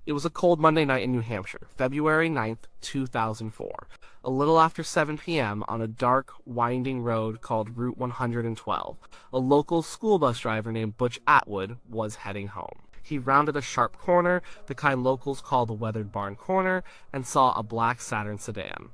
It was a cold Monday night in New Hampshire, February 9th, 2004, a little after 7 p.m. on a dark, winding road called Route 112. A local school bus driver named Butch Atwood was heading home. He rounded a sharp corner, the kind locals call the weathered barn corner, and saw a black Saturn sedan.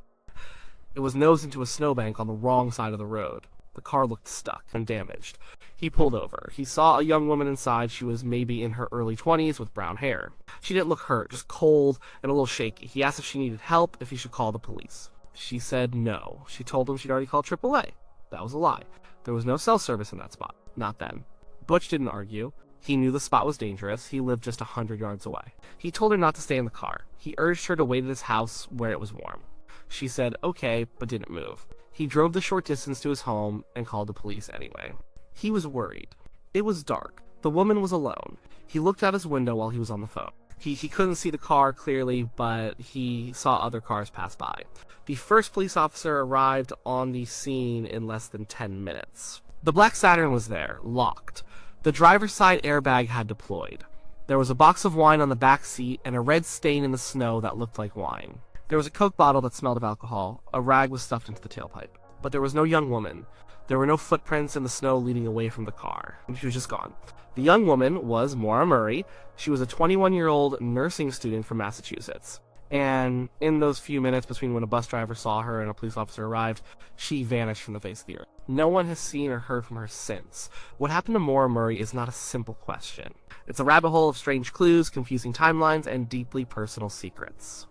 It was nosed into a snowbank on the wrong side of the road. The car looked stuck and damaged. He pulled over. He saw a young woman inside. She was maybe in her early 20s with brown hair. She didn't look hurt, just cold and a little shaky. He asked if she needed help, if he should call the police. She said no. She told him she'd already called AAA. That was a lie. There was no cell service in that spot. Not then. Butch didn't argue. He knew the spot was dangerous. He lived just 100 yards away. He told her not to stay in the car. He urged her to wait at his house where it was warm. She said okay, but didn't move. He drove the short distance to his home and called the police anyway. He was worried. It was dark. The woman was alone. He looked out his window while he was on the phone. He couldn't see the car clearly, but he saw other cars pass by. The first police officer arrived on the scene in less than 10 minutes. The black Saturn was there, locked. The driver's side airbag had deployed. There was a box of wine on the back seat and a red stain in the snow that looked like wine. There was a Coke bottle that smelled of alcohol. A rag was stuffed into the tailpipe. But there was no young woman. There were no footprints in the snow leading away from the car. She was just gone. The young woman was Maura Murray. She was a 21-year-old nursing student from Massachusetts. And in those few minutes between when a bus driver saw her and a police officer arrived, she vanished from the face of the earth. No one has seen or heard from her since. What happened to Maura Murray is not a simple question. It's a rabbit hole of strange clues, confusing timelines, and deeply personal secrets.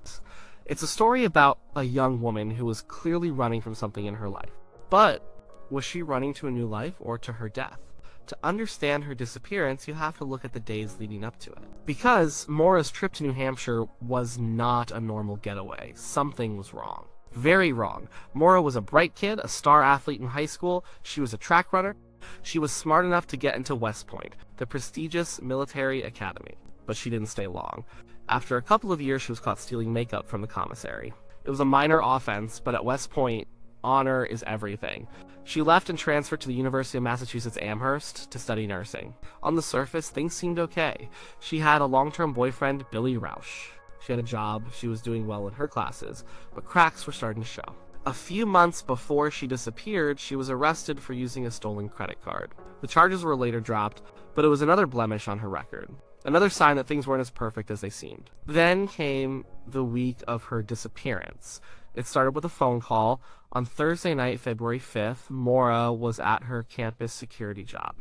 It's a story about a young woman who was clearly running from something in her life. But was she running to a new life or to her death? To understand her disappearance, you have to look at the days leading up to it. Because Maura's trip to New Hampshire was not a normal getaway. Something was wrong. Very wrong. Maura was a bright kid, a star athlete in high school. She was a track runner. She was smart enough to get into West Point, the prestigious military academy. But she didn't stay long. After a couple of years, she was caught stealing makeup from the commissary. It was a minor offense, but at West Point, honor is everything. She left and transferred to the University of Massachusetts Amherst to study nursing. On the surface, things seemed okay. She had a long-term boyfriend, Billy Roush. She had a job, she was doing well in her classes, but cracks were starting to show. A few months before she disappeared, she was arrested for using a stolen credit card. The charges were later dropped, but it was another blemish on her record. Another sign that things weren't as perfect as they seemed. Then came the week of her disappearance. It started with a phone call. On Thursday night, February 5th, Maura was at her campus security job.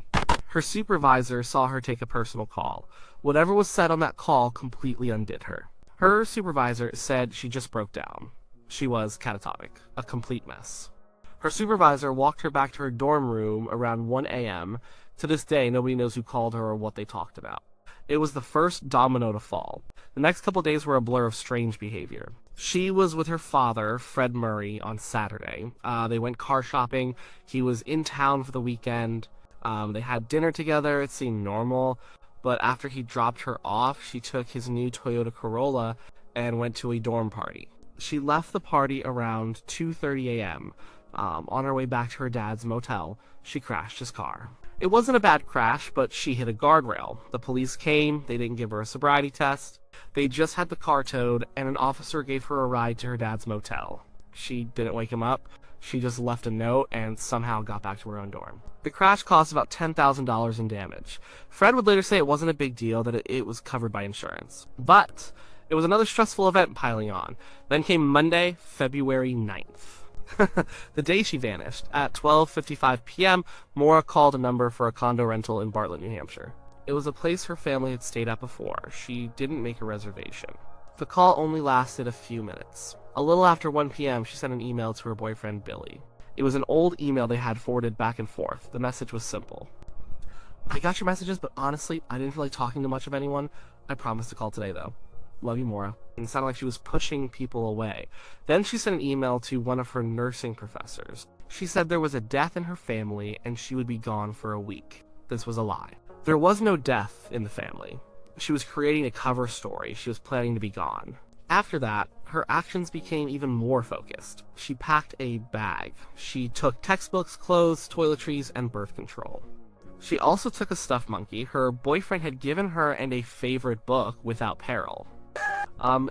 Her supervisor saw her take a personal call. Whatever was said on that call completely undid her. Her supervisor said she just broke down. She was catatonic, a complete mess. Her supervisor walked her back to her dorm room around 1 a.m. To this day, nobody knows who called her or what they talked about. It was the first domino to fall. The next couple days were a blur of strange behavior. She was with her father, Fred Murray, on Saturday. They went car shopping. He was in town for the weekend. They had dinner together. It seemed normal. But after he dropped her off, she took his new Toyota Corolla and went to a dorm party. She left the party around 2:30 a.m. On her way back to her dad's motel, she crashed his car. It wasn't a bad crash, but she hit a guardrail. The police came. They didn't give her a sobriety test. They just had the car towed, and an officer gave her a ride to her dad's motel. She didn't wake him up. She just left a note and somehow got back to her own dorm. The crash cost about $10,000 in damage. Fred would later say it wasn't a big deal, that it was covered by insurance. But it was another stressful event piling on. Then came Monday, February 9th. The day she vanished. At 12:55 p.m., Maura called a number for a condo rental in Bartlett, New Hampshire. It was a place her family had stayed at before. She didn't make a reservation. The call only lasted a few minutes. A little after 1 p.m., she sent an email to her boyfriend, Billy. It was an old email they had forwarded back and forth. The message was simple. I got your messages, but honestly, I didn't feel like talking to much of anyone. I promised to call today, though. Love you, Maura. And it sounded like she was pushing people away. Then she sent an email to one of her nursing professors. She said there was a death in her family and she would be gone for a week. This was a lie. There was no death in the family. She was creating a cover story. She was planning to be gone. After that, her actions became even more focused. She packed a bag. She took textbooks, clothes, toiletries, and birth control. She also took a stuffed monkey her boyfriend had given her and a favorite book, Without Peril.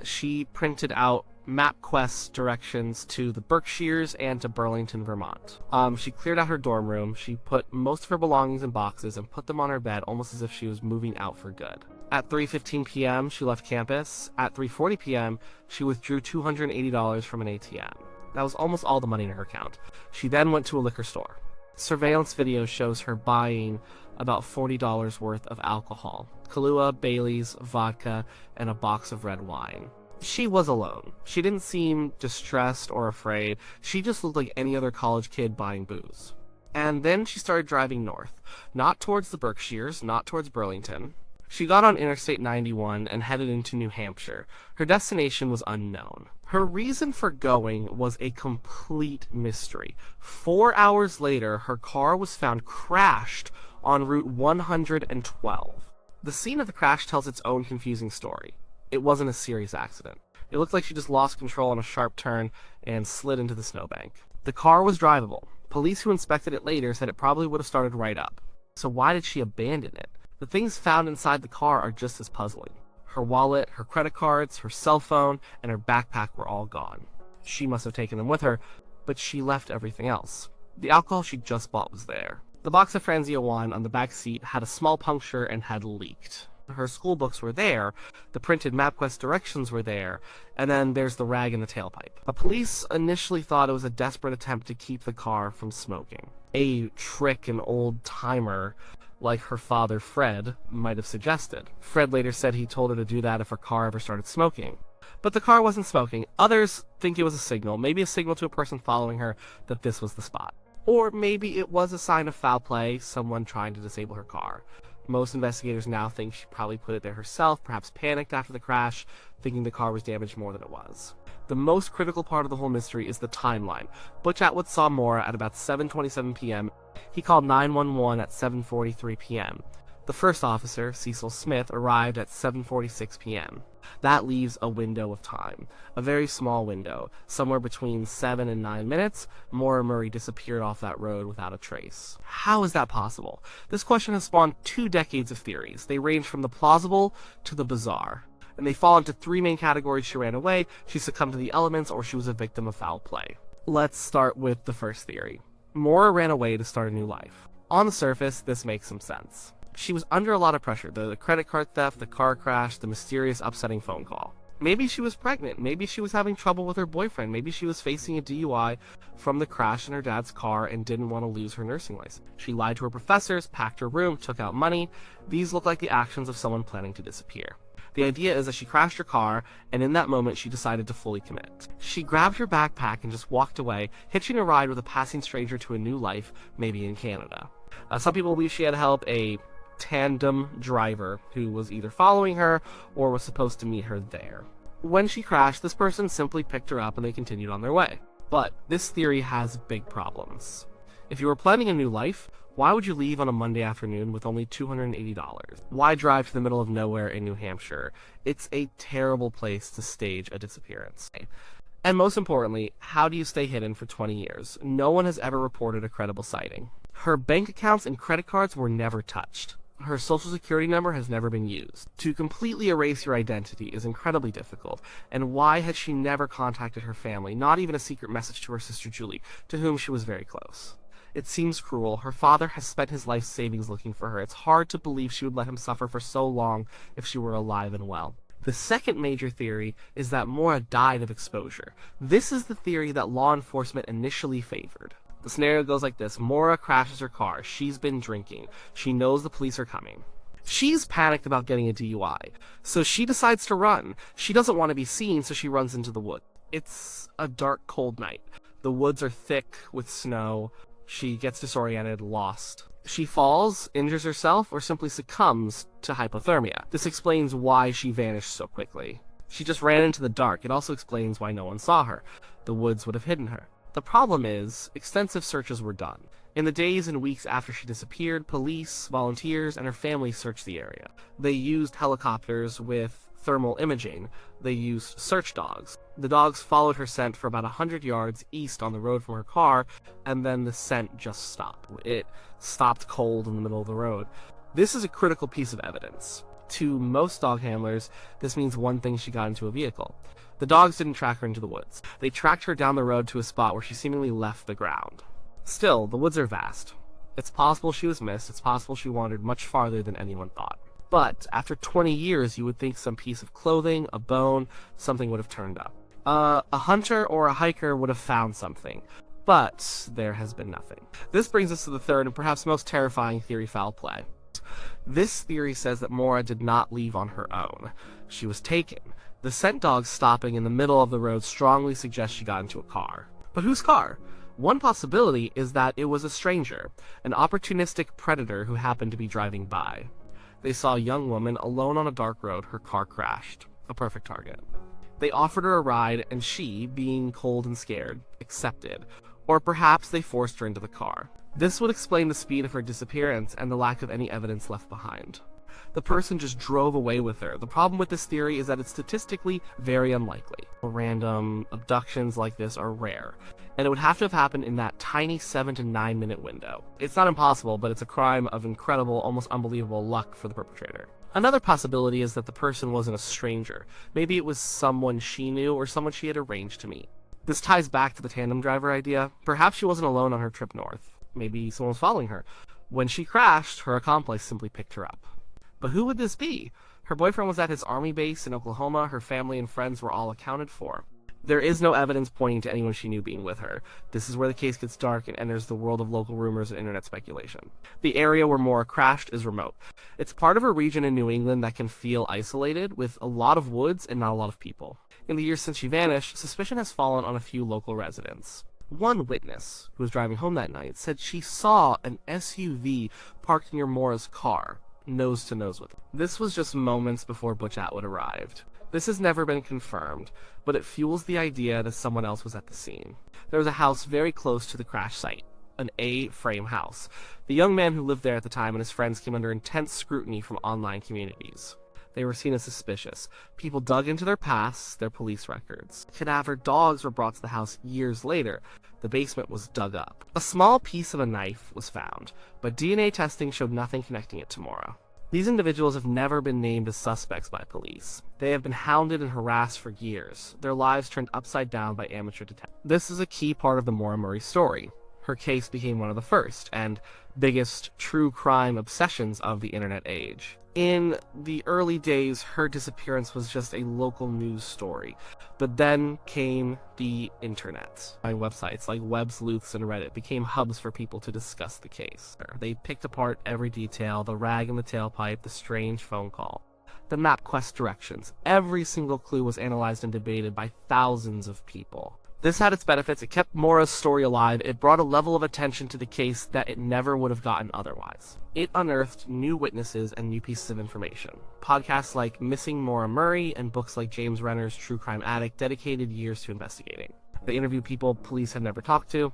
She printed out MapQuest directions to the Berkshires and to Burlington, Vermont. She cleared out her dorm room. She put most of her belongings in boxes and put them on her bed almost as if she was moving out for good. At 3:15 p.m., she left campus. At 3:40 p.m., she withdrew $280 from an ATM. That was almost all the money in her account. She then went to a liquor store. Surveillance video shows her buying about $40 worth of alcohol: Kahlua, Bailey's, vodka, and a box of red wine. She was alone. She didn't seem distressed or afraid. She just looked like any other college kid buying booze. And then she started driving north, not towards the Berkshires, not towards Burlington. She got on Interstate 91 and headed into New Hampshire. Her destination was unknown. Her reason for going was a complete mystery. 4 hours later, her car was found crashed on Route 112. The scene of the crash tells its own confusing story. It wasn't a serious accident. It looked like she just lost control on a sharp turn and slid into the snowbank. The car was drivable. Police who inspected it later said it probably would have started right up. So why did she abandon it? The things found inside the car are just as puzzling. Her wallet, her credit cards, her cell phone, and her backpack were all gone. She must have taken them with her, but she left everything else. The alcohol she just bought was there. The box of Franzia wine on the back seat had a small puncture and had leaked. Her school books were there, the printed MapQuest directions were there, and then there's the rag in the tailpipe. The police initially thought it was a desperate attempt to keep the car from smoking. A trick an old-timer like her father Fred might have suggested. Fred later said he told her to do that if her car ever started smoking. But the car wasn't smoking. Others think it was a signal, maybe a signal to a person following her that this was the spot. Or maybe it was a sign of foul play, someone trying to disable her car. Most investigators now think she probably put it there herself, perhaps panicked after the crash, thinking the car was damaged more than it was. The most critical part of the whole mystery is the timeline. Butch Atwood saw Maura at about 7:27 p.m. He called 911 at 7:43 p.m. The first officer, Cecil Smith, arrived at 7:46 p.m. That leaves a window of time, a very small window. Somewhere between 7 and 9 minutes, Maura Murray disappeared off that road without a trace. How is that possible? This question has spawned 2 decades of theories. They range from the plausible to the bizarre. And they fall into 3 main categories: she ran away, she succumbed to the elements, or she was a victim of foul play. Let's start with the first theory. Maura ran away to start a new life. On the surface, this makes some sense. She was under a lot of pressure: the credit card theft, the car crash, the mysterious upsetting phone call. Maybe she was pregnant, maybe she was having trouble with her boyfriend, maybe she was facing a DUI from the crash in her dad's car and didn't want to lose her nursing license. She lied to her professors, packed her room, took out money. These look like the actions of someone planning to disappear. The idea is that she crashed her car, and in that moment she decided to fully commit. She grabbed her backpack and just walked away, hitching a ride with a passing stranger to a new life, maybe in Canada. Some people believe she had help, a tandem driver who was either following her or was supposed to meet her there. When she crashed, this person simply picked her up and they continued on their way. But this theory has big problems. If you were planning a new life, why would you leave on a Monday afternoon with only $280? Why drive to the middle of nowhere in New Hampshire? It's a terrible place to stage a disappearance. And most importantly, how do you stay hidden for 20 years? No one has ever reported a credible sighting. Her bank accounts and credit cards were never touched. Her social security number has never been used. To completely erase your identity is incredibly difficult. And why had she never contacted her family, not even a secret message to her sister Julie, to whom she was very close? It seems cruel. Her father has spent his life savings looking for her. It's hard to believe she would let him suffer for so long if she were alive and well. The second major theory is that Maura died of exposure. This is the theory that law enforcement initially favored. The scenario goes like this: Maura crashes her car. She's been drinking. She knows the police are coming. She's panicked about getting a DUI, so she decides to run. She doesn't want to be seen, so she runs into the woods. It's a dark, cold night. The woods are thick with snow. She gets disoriented, lost. She falls, injures herself, or simply succumbs to hypothermia. This explains why she vanished so quickly. She just ran into the dark. It also explains why no one saw her. The woods would have hidden her. The problem is, extensive searches were done. In the days and weeks after she disappeared, police, volunteers, and her family searched the area. They used helicopters with thermal imaging. They used search dogs. The dogs followed her scent for about 100 yards east on the road from her car, and then the scent just stopped. It stopped cold in the middle of the road. This is a critical piece of evidence. To most dog handlers, this means one thing: she got into a vehicle. The dogs didn't track her into the woods. They tracked her down the road to a spot where she seemingly left the ground. Still, the woods are vast. It's possible she was missed. It's possible she wandered much farther than anyone thought. But after 20 years, you would think some piece of clothing, a bone, something would have turned up. A hunter or a hiker would have found something. But there has been nothing. This brings us to the third and perhaps most terrifying theory: foul play. This theory says that Maura did not leave on her own. She was taken. The scent dogs stopping in the middle of the road strongly suggests she got into a car. But whose car? One possibility is that it was a stranger, an opportunistic predator who happened to be driving by. They saw a young woman alone on a dark road. Her car crashed. A perfect target. They offered her a ride, and she, being cold and scared, accepted. Or perhaps they forced her into the car. This would explain the speed of her disappearance and the lack of any evidence left behind. The person just drove away with her. The problem with this theory is that it's statistically very unlikely. Random abductions like this are rare, and it would have to have happened in that tiny 7 to 9 minute window. It's not impossible, but it's a crime of incredible, almost unbelievable luck for the perpetrator. Another possibility is that the person wasn't a stranger. Maybe it was someone she knew or someone she had arranged to meet. This ties back to the tandem driver idea. Perhaps she wasn't alone on her trip north. Maybe someone was following her. When she crashed, her accomplice simply picked her up. But who would this be? Her boyfriend was at his army base in Oklahoma. Her family and friends were all accounted for. There is no evidence pointing to anyone she knew being with her. This is where the case gets dark and enters the world of local rumors and internet speculation. The area where Maura crashed is remote. It's part of a region in New England that can feel isolated, with a lot of woods and not a lot of people. In the years since she vanished, suspicion has fallen on a few local residents. One witness, who was driving home that night, said she saw an SUV parked near Maura's car, nose to nose with her. This was just moments before Butch Atwood arrived. This has never been confirmed, but it fuels the idea that someone else was at the scene. There was a house very close to the crash site, an A-frame house. The young man who lived there at the time and his friends came under intense scrutiny from online communities. They were seen as suspicious. People dug into their pasts, their police records. Cadaver dogs were brought to the house years later. The basement was dug up. A small piece of a knife was found, but DNA testing showed nothing connecting it to Maura. These individuals have never been named as suspects by police. They have been hounded and harassed for years, their lives turned upside down by amateur detectives. This is a key part of the Maura Murray story. Her case became one of the first and biggest true crime obsessions of the internet age. In the early days, her disappearance was just a local news story, but then came the internet. Websites like Web Sleuths and Reddit became hubs for people to discuss the case. They picked apart every detail: the rag in the tailpipe, the strange phone call, the MapQuest directions. Every single clue was analyzed and debated by thousands of people. This had its benefits. It kept Maura's story alive. It brought a level of attention to the case that it never would have gotten otherwise. It unearthed new witnesses and new pieces of information. Podcasts like Missing Maura Murray and books like James Renner's True Crime Addict dedicated years to investigating. They interviewed people police had never talked to.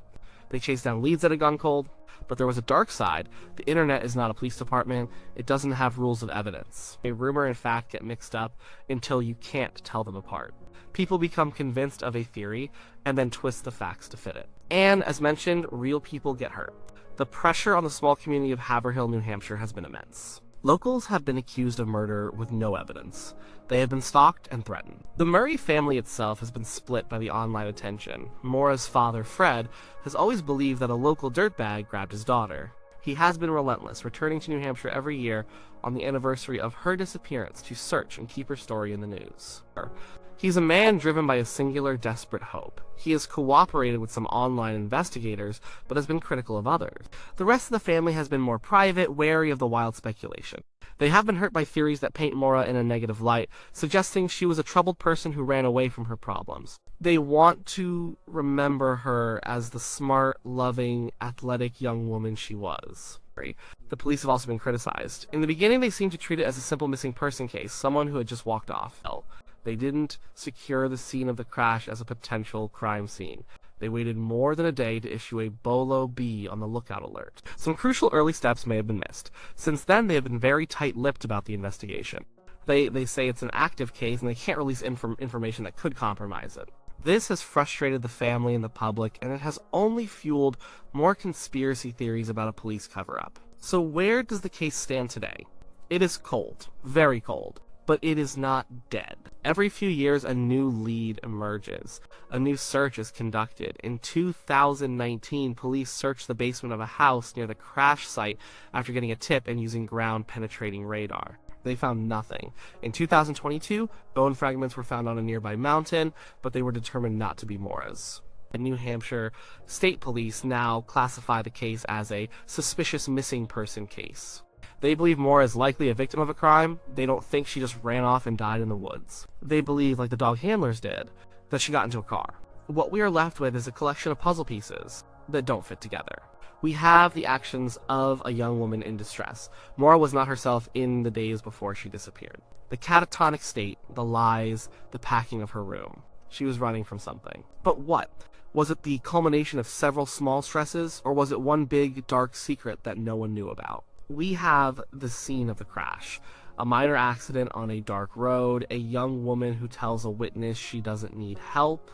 They chased down leads that had gone cold. But there was a dark side. The internet is not a police department. It doesn't have rules of evidence. A rumor and fact get mixed up until you can't tell them apart. People become convinced of a theory and then twist the facts to fit it. And, as mentioned, real people get hurt. The pressure on the small community of Haverhill, New Hampshire has been immense. Locals have been accused of murder with no evidence. They have been stalked and threatened. The Murray family itself has been split by the online attention. Maura's father, Fred, has always believed that a local dirtbag grabbed his daughter. He has been relentless, returning to New Hampshire every year on the anniversary of her disappearance to search and keep her story in the news. He's a man driven by a singular, desperate hope. He has cooperated with some online investigators, but has been critical of others. The rest of the family has been more private, wary of the wild speculation. They have been hurt by theories that paint Maura in a negative light, suggesting she was a troubled person who ran away from her problems. They want to remember her as the smart, loving, athletic young woman she was. The police have also been criticized. In the beginning, they seemed to treat it as a simple missing person case, someone who had just walked off. They didn't secure the scene of the crash as a potential crime scene. They waited more than a day to issue a BOLO B on the lookout alert. Some crucial early steps may have been missed. Since then, they have been very tight-lipped about the investigation. They say it's an active case and they can't release information that could compromise it. This has frustrated the family and the public, and it has only fueled more conspiracy theories about a police cover-up. So where does the case stand today? It is cold, very cold, but it is not dead. Every few years, a new lead emerges. A new search is conducted. In 2019, police searched the basement of a house near the crash site after getting a tip and using ground-penetrating radar. They found nothing. In 2022, bone fragments were found on a nearby mountain, but they were determined not to be Maura's. The New Hampshire State Police now classify the case as a suspicious missing person case. They believe Maura is likely a victim of a crime. They don't think she just ran off and died in the woods. They believe, like the dog handlers did, that she got into a car. What we are left with is a collection of puzzle pieces that don't fit together. We have the actions of a young woman in distress. Maura was not herself in the days before she disappeared. The catatonic state, the lies, the packing of her room. She was running from something. But what? Was it the culmination of several small stresses, or was it one big, dark secret that no one knew about? We have the scene of the crash. A minor accident on a dark road, a young woman who tells a witness she doesn't need help,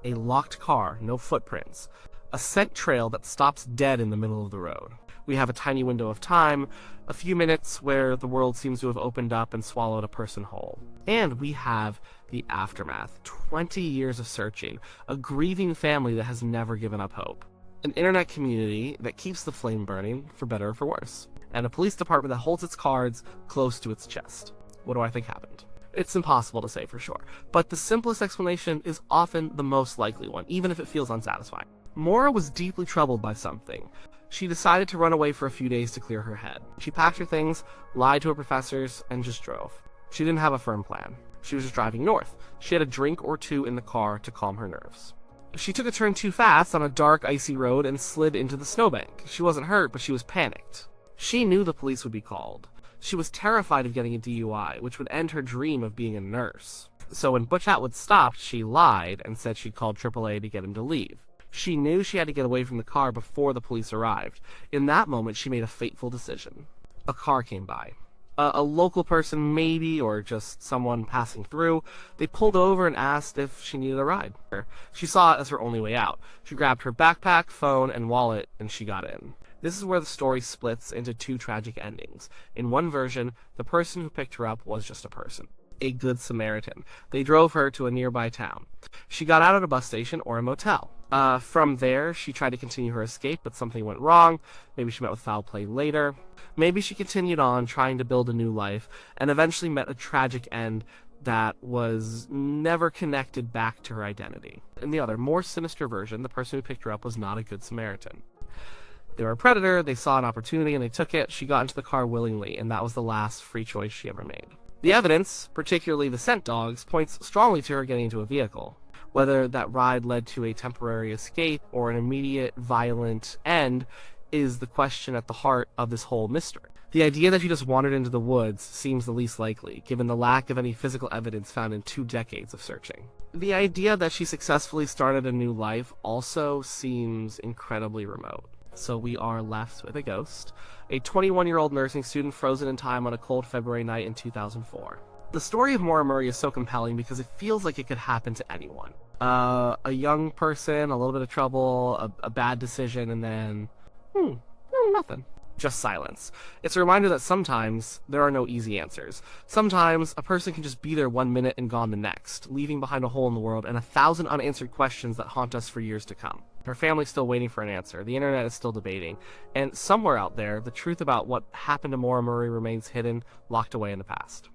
a locked car, no footprints, a scent trail that stops dead in the middle of the road. We have a tiny window of time, a few minutes where the world seems to have opened up and swallowed a person whole. And we have the aftermath, 20 years of searching, a grieving family that has never given up hope, an internet community that keeps the flame burning, for better or for worse, and a police department that holds its cards close to its chest. What do I think happened? It's impossible to say for sure, but the simplest explanation is often the most likely one, even if it feels unsatisfying. Maura was deeply troubled by something. She decided to run away for a few days to clear her head. She packed her things, lied to her professors, and just drove. She didn't have a firm plan. She was just driving north. She had a drink or two in the car to calm her nerves. She took a turn too fast on a dark, icy road and slid into the snowbank. She wasn't hurt, but she was panicked. She knew the police would be called. She was terrified of getting a DUI, which would end her dream of being a nurse. So when Butch Atwood stopped, she lied and said she'd called AAA to get him to leave. She knew she had to get away from the car before the police arrived. In that moment, she made a fateful decision. A car came by. A local person, maybe, or just someone passing through. They pulled over and asked if she needed a ride. She saw it as her only way out. She grabbed her backpack, phone, and wallet, and she got in. This is where the story splits into two tragic endings. In one version, the person who picked her up was just a person. A good Samaritan. They drove her to a nearby town. She got out at a bus station or a motel. From there, she tried to continue her escape, but something went wrong. Maybe she met with foul play later. Maybe she continued on, trying to build a new life, and eventually met a tragic end that was never connected back to her identity. In the other, more sinister version, the person who picked her up was not a good Samaritan. They were a predator, they saw an opportunity, and they took it. She got into the car willingly, and that was the last free choice she ever made. The evidence, particularly the scent dogs, points strongly to her getting into a vehicle. Whether that ride led to a temporary escape or an immediate, violent end is the question at the heart of this whole mystery. The idea that she just wandered into the woods seems the least likely, given the lack of any physical evidence found in 2 decades of searching. The idea that she successfully started a new life also seems incredibly remote. So we are left with a ghost, a 21-year-old nursing student frozen in time on a cold February night in 2004. The story of Maura Murray is so compelling because it feels like it could happen to anyone. A young person, a little bit of trouble, a bad decision, and then, nothing. Just silence. It's a reminder that sometimes there are no easy answers. Sometimes a person can just be there 1 minute and gone the next, leaving behind a hole in the world and 1,000 unanswered questions that haunt us for years to come. Her family's still waiting for an answer. The internet is still debating. And somewhere out there, the truth about what happened to Maura Murray remains hidden, locked away in the past.